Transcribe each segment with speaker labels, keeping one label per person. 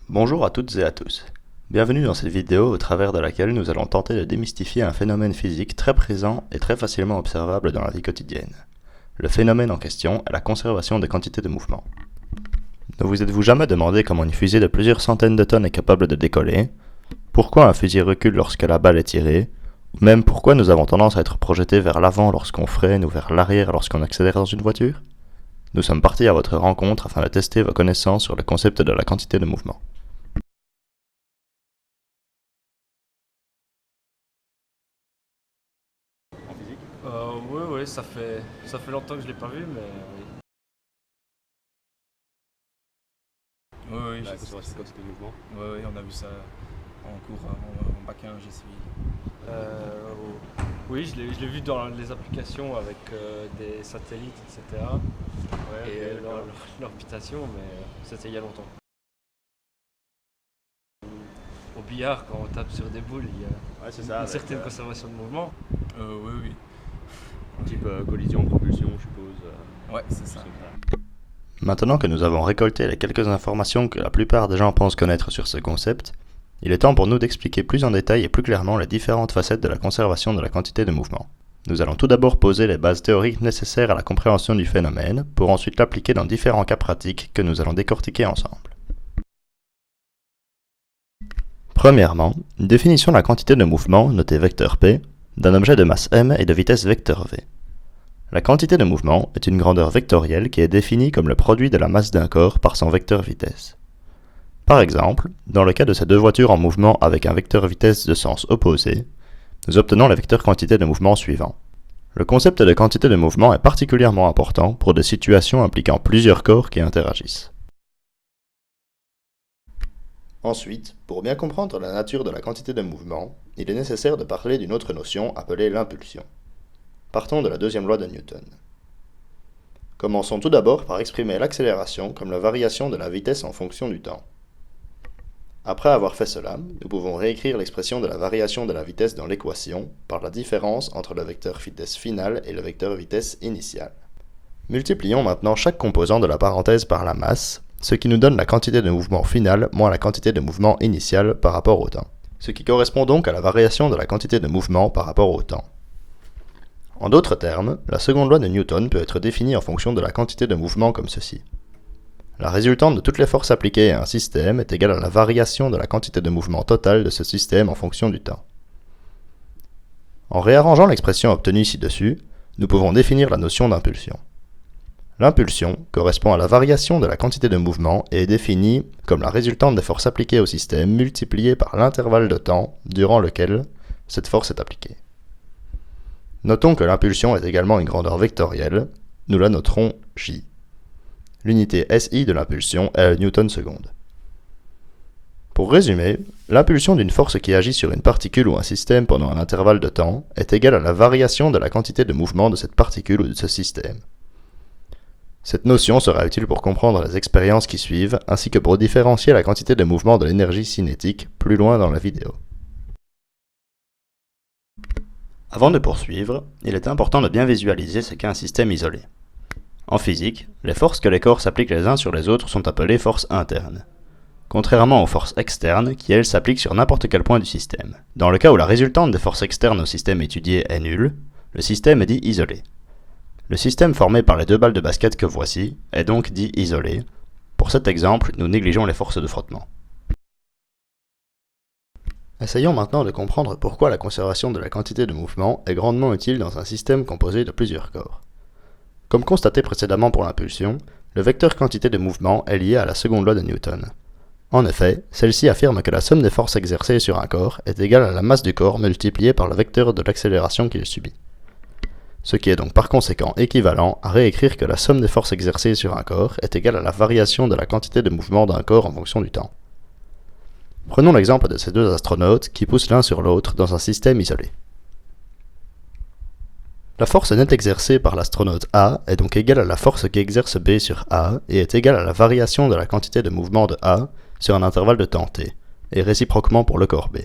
Speaker 1: Bonjour à toutes et à tous. Bienvenue dans cette vidéo au travers de laquelle nous allons tenter de démystifier un phénomène physique très présent et très facilement observable dans la vie quotidienne. Le phénomène en question est la conservation des quantités de mouvement. Ne vous êtes-vous jamais demandé comment une fusée de plusieurs centaines de tonnes est capable de décoller? Pourquoi un fusil recule lorsque la balle est tirée? Ou même pourquoi nous avons tendance à être projetés vers l'avant lorsqu'on freine ou vers l'arrière lorsqu'on accélère dans une voiture? Nous sommes partis à votre rencontre afin de tester vos connaissances sur le concept de la quantité de mouvement.
Speaker 2: En physique?
Speaker 3: Oui, ça fait longtemps que je l'ai pas vu, mais oui. Oui,
Speaker 2: La
Speaker 3: je sais ce que
Speaker 2: conservation
Speaker 3: c'est.
Speaker 2: de quantité de mouvement.
Speaker 3: Oui, on a vu ça en cours, en bac 1, j'ai suivi. Oui, je l'ai vu dans les applications avec des satellites, etc.
Speaker 2: Ouais,
Speaker 3: Et
Speaker 2: ok, d'accord.
Speaker 3: l'orbitation, mais c'était il y a longtemps. Au billard, quand on tape sur des boules, il y a
Speaker 2: Ouais, c'est
Speaker 3: une
Speaker 2: ça. Avec,
Speaker 3: certaine conservation de mouvement. Oui.
Speaker 2: type collision, propulsion, je suppose.
Speaker 3: Ouais, c'est ça.
Speaker 2: choses comme ça.
Speaker 1: Maintenant que nous avons récolté les quelques informations que la plupart des gens pensent connaître sur ce concept, il est temps pour nous d'expliquer plus en détail et plus clairement les différentes facettes de la conservation de la quantité de mouvement. Nous allons tout d'abord poser les bases théoriques nécessaires à la compréhension du phénomène, pour ensuite l'appliquer dans différents cas pratiques que nous allons décortiquer ensemble. Premièrement, une définition de la quantité de mouvement, notée vecteur P, d'un objet de masse m et de vitesse vecteur v. La quantité de mouvement est une grandeur vectorielle qui est définie comme le produit de la masse d'un corps par son vecteur vitesse. Par exemple, dans le cas de ces deux voitures en mouvement avec un vecteur vitesse de sens opposé, nous obtenons le vecteur quantité de mouvement suivant. Le concept de quantité de mouvement est particulièrement important pour des situations impliquant plusieurs corps qui interagissent. Ensuite, pour bien comprendre la nature de la quantité de mouvement, il est nécessaire de parler d'une autre notion appelée l'impulsion. Partons de la deuxième loi de Newton. Commençons tout d'abord par exprimer l'accélération comme la variation de la vitesse en fonction du temps. Après avoir fait cela, nous pouvons réécrire l'expression de la variation de la vitesse dans l'équation par la différence entre le vecteur vitesse finale et le vecteur vitesse initiale. Multiplions maintenant chaque composant de la parenthèse par la masse, ce qui nous donne la quantité de mouvement finale moins la quantité de mouvement initial par rapport au temps, ce qui correspond donc à la variation de la quantité de mouvement par rapport au temps. En d'autres termes, la seconde loi de Newton peut être définie en fonction de la quantité de mouvement comme ceci. La résultante de toutes les forces appliquées à un système est égale à la variation de la quantité de mouvement totale de ce système en fonction du temps. En réarrangeant l'expression obtenue ci-dessus, nous pouvons définir la notion d'impulsion. L'impulsion correspond à la variation de la quantité de mouvement et est définie comme la résultante des forces appliquées au système multipliée par l'intervalle de temps durant lequel cette force est appliquée. Notons que l'impulsion est également une grandeur vectorielle, nous la noterons J. L'unité SI de l'impulsion est le newton seconde. Pour résumer, l'impulsion d'une force qui agit sur une particule ou un système pendant un intervalle de temps est égale à la variation de la quantité de mouvement de cette particule ou de ce système. Cette notion sera utile pour comprendre les expériences qui suivent, ainsi que pour différencier la quantité de mouvement de l'énergie cinétique plus loin dans la vidéo. Avant de poursuivre, il est important de bien visualiser ce qu'est un système isolé. En physique, les forces que les corps s'appliquent les uns sur les autres sont appelées forces internes, contrairement aux forces externes qui elles s'appliquent sur n'importe quel point du système. Dans le cas où la résultante des forces externes au système étudié est nulle, le système est dit isolé. Le système formé par les deux balles de basket que voici est donc dit isolé. Pour cet exemple, nous négligeons les forces de frottement. Essayons maintenant de comprendre pourquoi la conservation de la quantité de mouvement est grandement utile dans un système composé de plusieurs corps. Comme constaté précédemment pour l'impulsion, le vecteur quantité de mouvement est lié à la seconde loi de Newton. En effet, celle-ci affirme que la somme des forces exercées sur un corps est égale à la masse du corps multipliée par le vecteur de l'accélération qu'il subit. Ce qui est donc par conséquent équivalent à réécrire que la somme des forces exercées sur un corps est égale à la variation de la quantité de mouvement d'un corps en fonction du temps. Prenons l'exemple de ces deux astronautes qui poussent l'un sur l'autre dans un système isolé. La force nette exercée par l'astronaute A est donc égale à la force qu'exerce B sur A et est égale à la variation de la quantité de mouvement de A sur un intervalle de temps t, et réciproquement pour le corps B.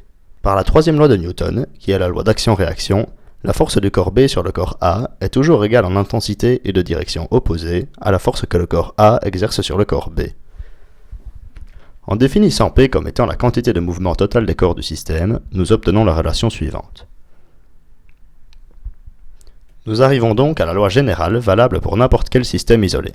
Speaker 1: Par la troisième loi de Newton, qui est la loi d'action-réaction, la force du corps B sur le corps A est toujours égale en intensité et de direction opposée à la force que le corps A exerce sur le corps B. En définissant P comme étant la quantité de mouvement totale des corps du système, nous obtenons la relation suivante. Nous arrivons donc à la loi générale valable pour n'importe quel système isolé.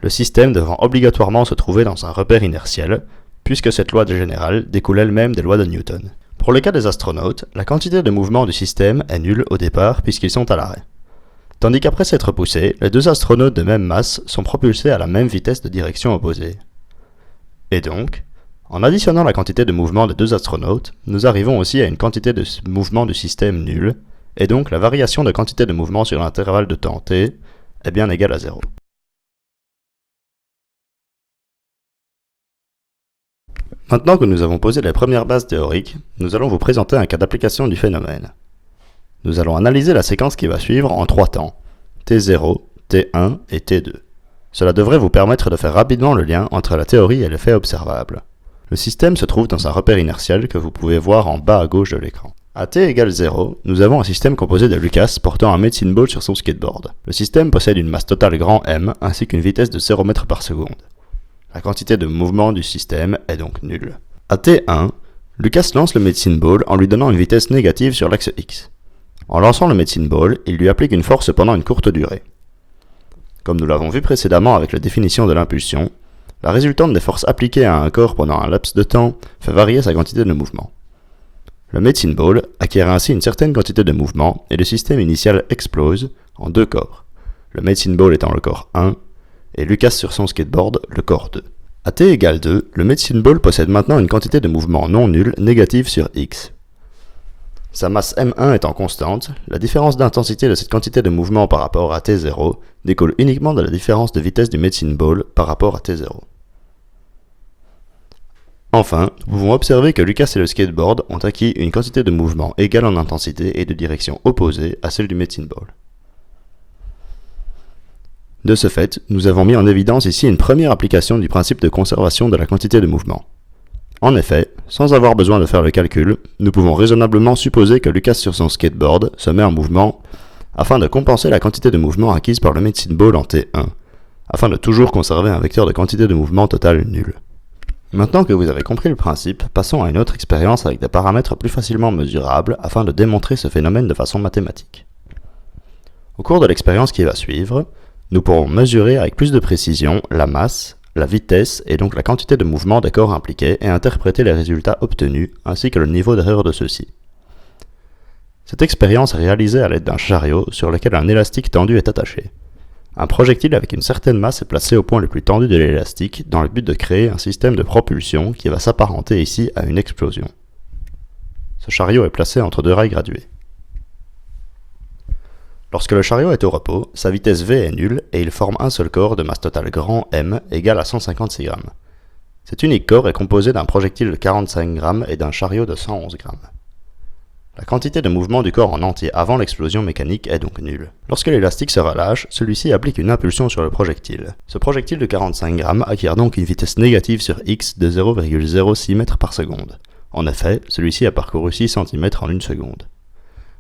Speaker 1: Le système devant obligatoirement se trouver dans un repère inertiel, puisque cette loi générale découle elle-même des lois de Newton. Pour le cas des astronautes, la quantité de mouvement du système est nulle au départ puisqu'ils sont à l'arrêt. Tandis qu'après s'être poussés, les deux astronautes de même masse sont propulsés à la même vitesse de direction opposée. Et donc, en additionnant la quantité de mouvement des deux astronautes, nous arrivons aussi à une quantité de mouvement du système nulle, et donc la variation de quantité de mouvement sur l'intervalle de temps t est bien égale à 0. Maintenant que nous avons posé les premières bases théoriques, nous allons vous présenter un cas d'application du phénomène. Nous allons analyser la séquence qui va suivre en 3 temps, t0, t1 et t2. Cela devrait vous permettre de faire rapidement le lien entre la théorie et les faits observables. Le système se trouve dans un repère inertiel que vous pouvez voir en bas à gauche de l'écran. À t égale 0, nous avons un système composé de Lucas portant un medicine ball sur son skateboard. Le système possède une masse totale grand M ainsi qu'une vitesse de 0 m par seconde. La quantité de mouvement du système est donc nulle. À t1, Lucas lance le medicine ball en lui donnant une vitesse négative sur l'axe X. En lançant le medicine ball, il lui applique une force pendant une courte durée. Comme nous l'avons vu précédemment avec la définition de l'impulsion, la résultante des forces appliquées à un corps pendant un laps de temps fait varier sa quantité de mouvement. Le medicine ball acquiert ainsi une certaine quantité de mouvement et le système initial explose en 2 corps, le medicine ball étant le corps 1 et Lucas sur son skateboard le corps 2. À t égale 2, le medicine ball possède maintenant une quantité de mouvement non nulle négative sur x. Sa masse m1 étant constante, la différence d'intensité de cette quantité de mouvement par rapport à t0 découle uniquement de la différence de vitesse du medicine ball par rapport à t0. Enfin, nous pouvons observer que Lucas et le skateboard ont acquis une quantité de mouvement égale en intensité et de direction opposée à celle du medicine ball. De ce fait, nous avons mis en évidence ici une première application du principe de conservation de la quantité de mouvement. En effet, sans avoir besoin de faire le calcul, nous pouvons raisonnablement supposer que Lucas sur son skateboard se met en mouvement afin de compenser la quantité de mouvement acquise par le medicine ball en T1, afin de toujours conserver un vecteur de quantité de mouvement total nul. Maintenant que vous avez compris le principe, passons à une autre expérience avec des paramètres plus facilement mesurables afin de démontrer ce phénomène de façon mathématique. Au cours de l'expérience qui va suivre, nous pourrons mesurer avec plus de précision la masse, la vitesse et donc la quantité de mouvement des corps impliqués et interpréter les résultats obtenus ainsi que le niveau d'erreur de ceux-ci. Cette expérience est réalisée à l'aide d'un chariot sur lequel un élastique tendu est attaché. Un projectile avec une certaine masse est placé au point le plus tendu de l'élastique dans le but de créer un système de propulsion qui va s'apparenter ici à une explosion. Ce chariot est placé entre 2 rails gradués. Lorsque le chariot est au repos, sa vitesse v est nulle et il forme un seul corps de masse totale grand M égale à 156 g. Cet unique corps est composé d'un projectile de 45 g et d'un chariot de 111 g. La quantité de mouvement du corps en entier avant l'explosion mécanique est donc nulle. Lorsque l'élastique se relâche, celui-ci applique une impulsion sur le projectile. Ce projectile de 45 g acquiert donc une vitesse négative sur x de 0,06 m par seconde. En effet, celui-ci a parcouru 6 cm en 1 seconde.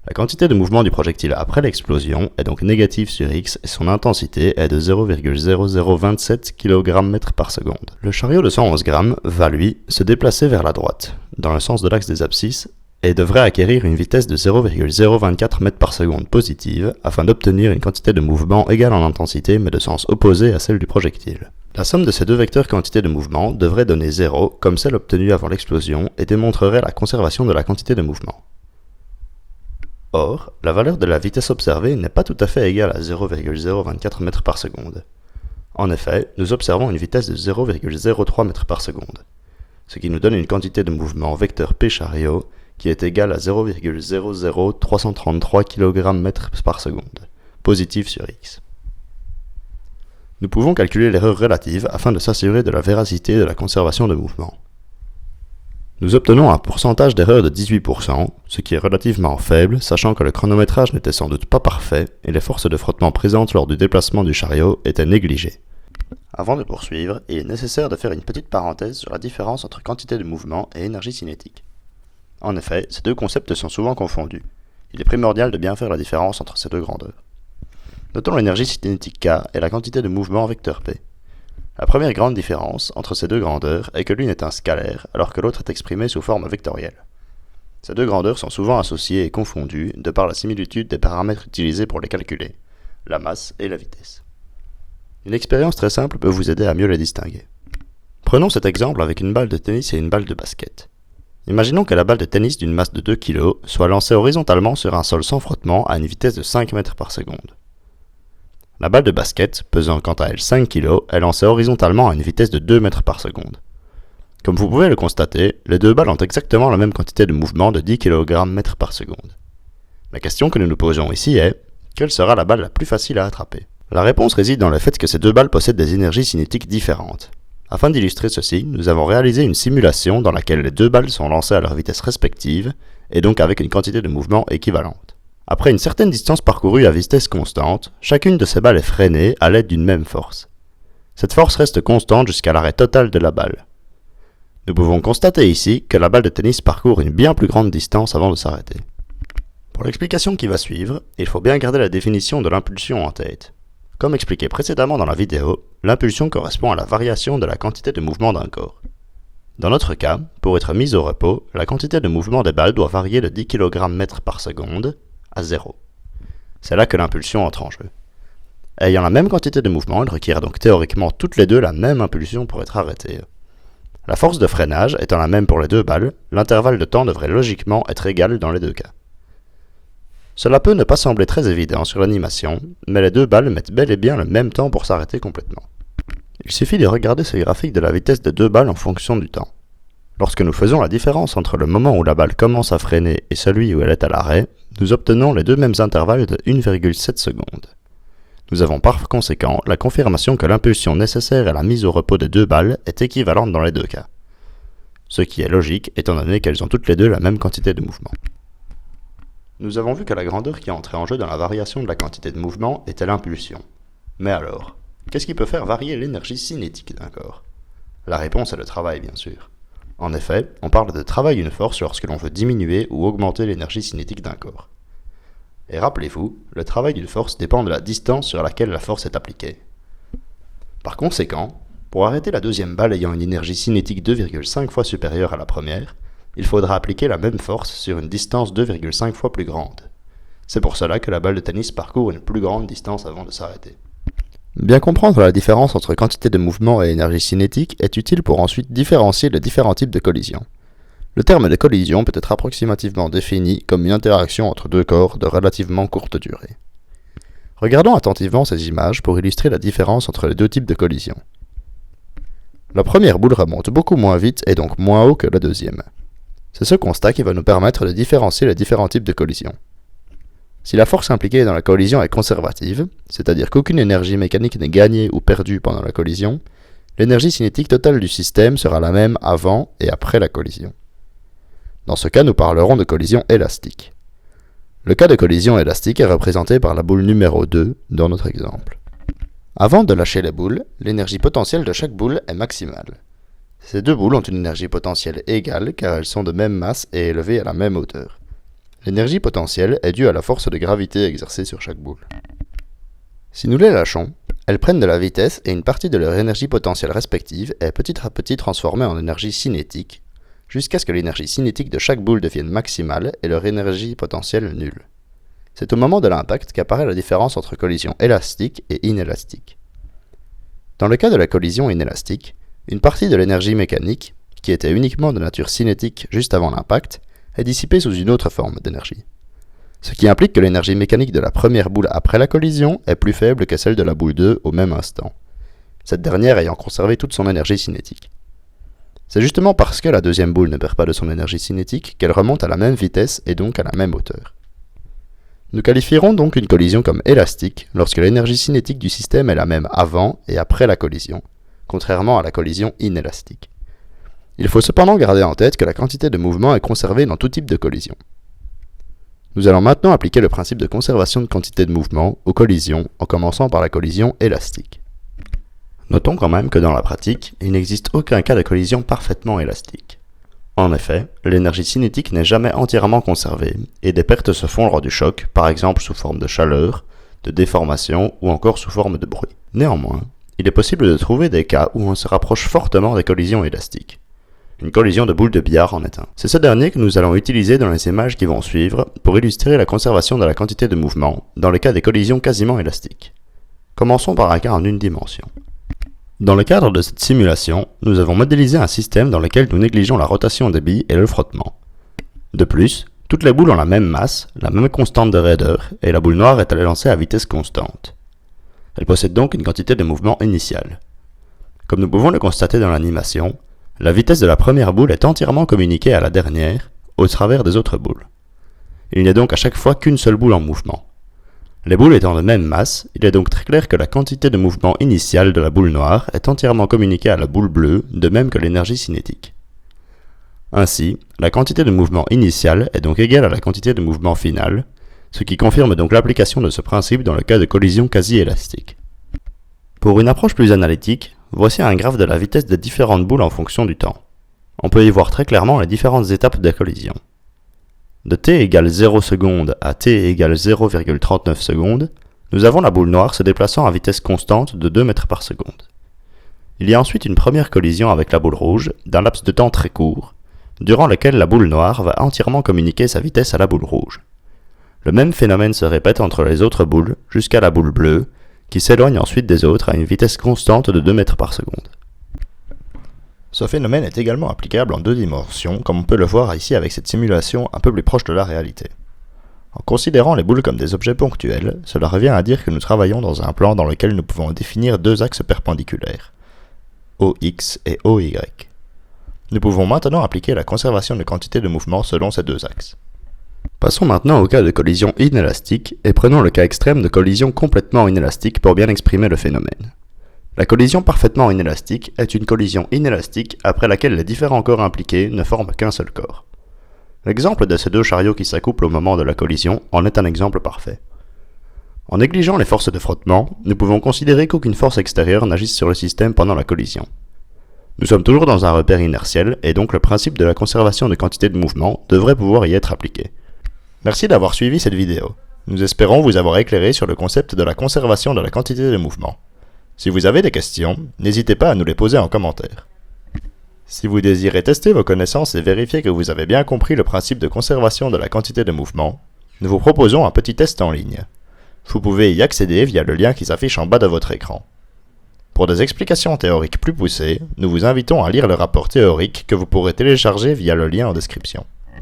Speaker 1: La quantité de mouvement du projectile après l'explosion est donc négative sur x et son intensité est de 0,0027 kg/m par seconde. Le chariot de 111 g va, lui, se déplacer vers la droite, dans le sens de l'axe des abscisses, et devrait acquérir une vitesse de 0,024 m par seconde positive afin d'obtenir une quantité de mouvement égale en intensité mais de sens opposé à celle du projectile. La somme de ces deux vecteurs quantité de mouvement devrait donner 0 comme celle obtenue avant l'explosion et démontrerait la conservation de la quantité de mouvement. Or, la valeur de la vitesse observée n'est pas tout à fait égale à 0,024 m par seconde. En effet, nous observons une vitesse de 0,03 m par seconde, ce qui nous donne une quantité de mouvement vecteur P chariot qui est égale à 0,00333 kg/m par seconde, positive sur x. Nous pouvons calculer l'erreur relative afin de s'assurer de la véracité de la conservation de mouvement. Nous obtenons un pourcentage d'erreur de 18%, ce qui est relativement faible, sachant que le chronométrage n'était sans doute pas parfait et les forces de frottement présentes lors du déplacement du chariot étaient négligées. Avant de poursuivre, il est nécessaire de faire une petite parenthèse sur la différence entre quantité de mouvement et énergie cinétique. En effet, ces deux concepts sont souvent confondus. Il est primordial de bien faire la différence entre ces deux grandeurs. Notons l'énergie cinétique K et la quantité de mouvement vecteur P. La première grande différence entre ces deux grandeurs est que l'une est un scalaire alors que l'autre est exprimée sous forme vectorielle. Ces deux grandeurs sont souvent associées et confondues de par la similitude des paramètres utilisés pour les calculer, la masse et la vitesse. Une expérience très simple peut vous aider à mieux les distinguer. Prenons cet exemple avec une balle de tennis et une balle de basket. Imaginons que la balle de tennis d'une masse de 2 kg soit lancée horizontalement sur un sol sans frottement à une vitesse de 5 mètres par seconde. La balle de basket, pesant quant à elle 5 kg, est lancée horizontalement à une vitesse de 2 mètres par seconde. Comme vous pouvez le constater, les deux balles ont exactement la même quantité de mouvement de 10 kg mètres par seconde. La question que nous nous posons ici est, quelle sera la balle la plus facile à attraper? La réponse réside dans le fait que ces deux balles possèdent des énergies cinétiques différentes. Afin d'illustrer ceci, nous avons réalisé une simulation dans laquelle les deux balles sont lancées à leur vitesse respective, et donc avec une quantité de mouvement équivalente. Après une certaine distance parcourue à vitesse constante, chacune de ces balles est freinée à l'aide d'une même force. Cette force reste constante jusqu'à l'arrêt total de la balle. Nous pouvons constater ici que la balle de tennis parcourt une bien plus grande distance avant de s'arrêter. Pour l'explication qui va suivre, il faut bien garder la définition de l'impulsion en tête. Comme expliqué précédemment dans la vidéo, l'impulsion correspond à la variation de la quantité de mouvement d'un corps. Dans notre cas, pour être mise au repos, la quantité de mouvement des balles doit varier de 10 kg mètres par seconde à 0. C'est là que l'impulsion entre en jeu. Ayant la même quantité de mouvement, elles requièrent donc théoriquement toutes les deux la même impulsion pour être arrêtées. La force de freinage étant la même pour les deux balles, l'intervalle de temps devrait logiquement être égal dans les deux cas. Cela peut ne pas sembler très évident sur l'animation, mais les deux balles mettent bel et bien le même temps pour s'arrêter complètement. Il suffit de regarder ce graphique de la vitesse de deux balles en fonction du temps. Lorsque nous faisons la différence entre le moment où la balle commence à freiner et celui où elle est à l'arrêt, nous obtenons les deux mêmes intervalles de 1,7 secondes. Nous avons par conséquent la confirmation que l'impulsion nécessaire à la mise au repos des deux balles est équivalente dans les deux cas. Ce qui est logique étant donné qu'elles ont toutes les deux la même quantité de mouvement. Nous avons vu que la grandeur qui entrait en jeu dans la variation de la quantité de mouvement était l'impulsion. Mais alors, qu'est-ce qui peut faire varier l'énergie cinétique d'un corps? La réponse est le travail, bien sûr. En effet, on parle de travail d'une force lorsque l'on veut diminuer ou augmenter l'énergie cinétique d'un corps. Et rappelez-vous, le travail d'une force dépend de la distance sur laquelle la force est appliquée. Par conséquent, pour arrêter la deuxième balle ayant une énergie cinétique 2,5 fois supérieure à la première, il faudra appliquer la même force sur une distance 2,5 fois plus grande. C'est pour cela que la balle de tennis parcourt une plus grande distance avant de s'arrêter. Bien comprendre la différence entre quantité de mouvement et énergie cinétique est utile pour ensuite différencier les différents types de collisions. Le terme de collision peut être approximativement défini comme une interaction entre deux corps de relativement courte durée. Regardons attentivement ces images pour illustrer la différence entre les deux types de collisions. La première boule remonte beaucoup moins vite et donc moins haut que la deuxième. C'est ce constat qui va nous permettre de différencier les différents types de collisions. Si la force impliquée dans la collision est conservative, c'est-à-dire qu'aucune énergie mécanique n'est gagnée ou perdue pendant la collision, l'énergie cinétique totale du système sera la même avant et après la collision. Dans ce cas, nous parlerons de collision élastique. Le cas de collision élastique est représenté par la boule numéro 2 dans notre exemple. Avant de lâcher les boules, l'énergie potentielle de chaque boule est maximale. Ces deux boules ont une énergie potentielle égale car elles sont de même masse et élevées à la même hauteur. L'énergie potentielle est due à la force de gravité exercée sur chaque boule. Si nous les lâchons, elles prennent de la vitesse et une partie de leur énergie potentielle respective est petit à petit transformée en énergie cinétique, jusqu'à ce que l'énergie cinétique de chaque boule devienne maximale et leur énergie potentielle nulle. C'est au moment de l'impact qu'apparaît la différence entre collision élastique et inélastique. Dans le cas de la collision inélastique, une partie de l'énergie mécanique, qui était uniquement de nature cinétique juste avant l'impact, est dissipée sous une autre forme d'énergie. Ce qui implique que l'énergie mécanique de la première boule après la collision est plus faible que celle de la boule 2 au même instant, cette dernière ayant conservé toute son énergie cinétique. C'est justement parce que la deuxième boule ne perd pas de son énergie cinétique qu'elle remonte à la même vitesse et donc à la même hauteur. Nous qualifierons donc une collision comme élastique lorsque l'énergie cinétique du système est la même avant et après la collision, contrairement à la collision inélastique. Il faut cependant garder en tête que la quantité de mouvement est conservée dans tout type de collision. Nous allons maintenant appliquer le principe de conservation de quantité de mouvement aux collisions en commençant par la collision élastique. Notons quand même que dans la pratique, il n'existe aucun cas de collision parfaitement élastique. En effet, l'énergie cinétique n'est jamais entièrement conservée et des pertes se font lors du choc, par exemple sous forme de chaleur, de déformation ou encore sous forme de bruit. Néanmoins, il est possible de trouver des cas où on se rapproche fortement des collisions élastiques. Une collision de boules de billard en est un. C'est ce dernier que nous allons utiliser dans les images qui vont suivre pour illustrer la conservation de la quantité de mouvement dans le cas des collisions quasiment élastiques. Commençons par un cas en une dimension. Dans le cadre de cette simulation, nous avons modélisé un système dans lequel nous négligeons la rotation des billes et le frottement. De plus, toutes les boules ont la même masse, la même constante de raideur, et la boule noire est lancée à vitesse constante. Elle possède donc une quantité de mouvement initiale. Comme nous pouvons le constater dans l'animation, la vitesse de la première boule est entièrement communiquée à la dernière, au travers des autres boules. Il n'y a donc à chaque fois qu'une seule boule en mouvement. Les boules étant de même masse, il est donc très clair que la quantité de mouvement initiale de la boule noire est entièrement communiquée à la boule bleue, de même que l'énergie cinétique. Ainsi, la quantité de mouvement initiale est donc égale à la quantité de mouvement finale, ce qui confirme donc l'application de ce principe dans le cas de collision quasi-élastique. Pour une approche plus analytique, voici un graphe de la vitesse des différentes boules en fonction du temps. On peut y voir très clairement les différentes étapes de collision. De t égale 0 secondes à t égale 0,39 secondes, nous avons la boule noire se déplaçant à vitesse constante de 2 mètres par seconde. Il y a ensuite une première collision avec la boule rouge, d'un laps de temps très court, durant lequel la boule noire va entièrement communiquer sa vitesse à la boule rouge. Le même phénomène se répète entre les autres boules jusqu'à la boule bleue, qui s'éloigne ensuite des autres à une vitesse constante de 2 mètres par seconde. Ce phénomène est également applicable en deux dimensions, comme on peut le voir ici avec cette simulation un peu plus proche de la réalité. En considérant les boules comme des objets ponctuels, cela revient à dire que nous travaillons dans un plan dans lequel nous pouvons définir deux axes perpendiculaires, OX et OY. Nous pouvons maintenant appliquer la conservation de quantité de mouvement selon ces deux axes. Passons maintenant au cas de collision inélastique et prenons le cas extrême de collision complètement inélastique pour bien exprimer le phénomène. La collision parfaitement inélastique est une collision inélastique après laquelle les différents corps impliqués ne forment qu'un seul corps. L'exemple de ces deux chariots qui s'accouplent au moment de la collision en est un exemple parfait. En négligeant les forces de frottement, nous pouvons considérer qu'aucune force extérieure n'agisse sur le système pendant la collision. Nous sommes toujours dans un repère inertiel et donc le principe de la conservation de quantité de mouvement devrait pouvoir y être appliqué. Merci d'avoir suivi cette vidéo. Nous espérons vous avoir éclairé sur le concept de la conservation de la quantité de mouvement. Si vous avez des questions, n'hésitez pas à nous les poser en commentaire. Si vous désirez tester vos connaissances et vérifier que vous avez bien compris le principe de conservation de la quantité de mouvement, nous vous proposons un petit test en ligne. Vous pouvez y accéder via le lien qui s'affiche en bas de votre écran. Pour des explications théoriques plus poussées, nous vous invitons à lire le rapport théorique que vous pourrez télécharger via le lien en description.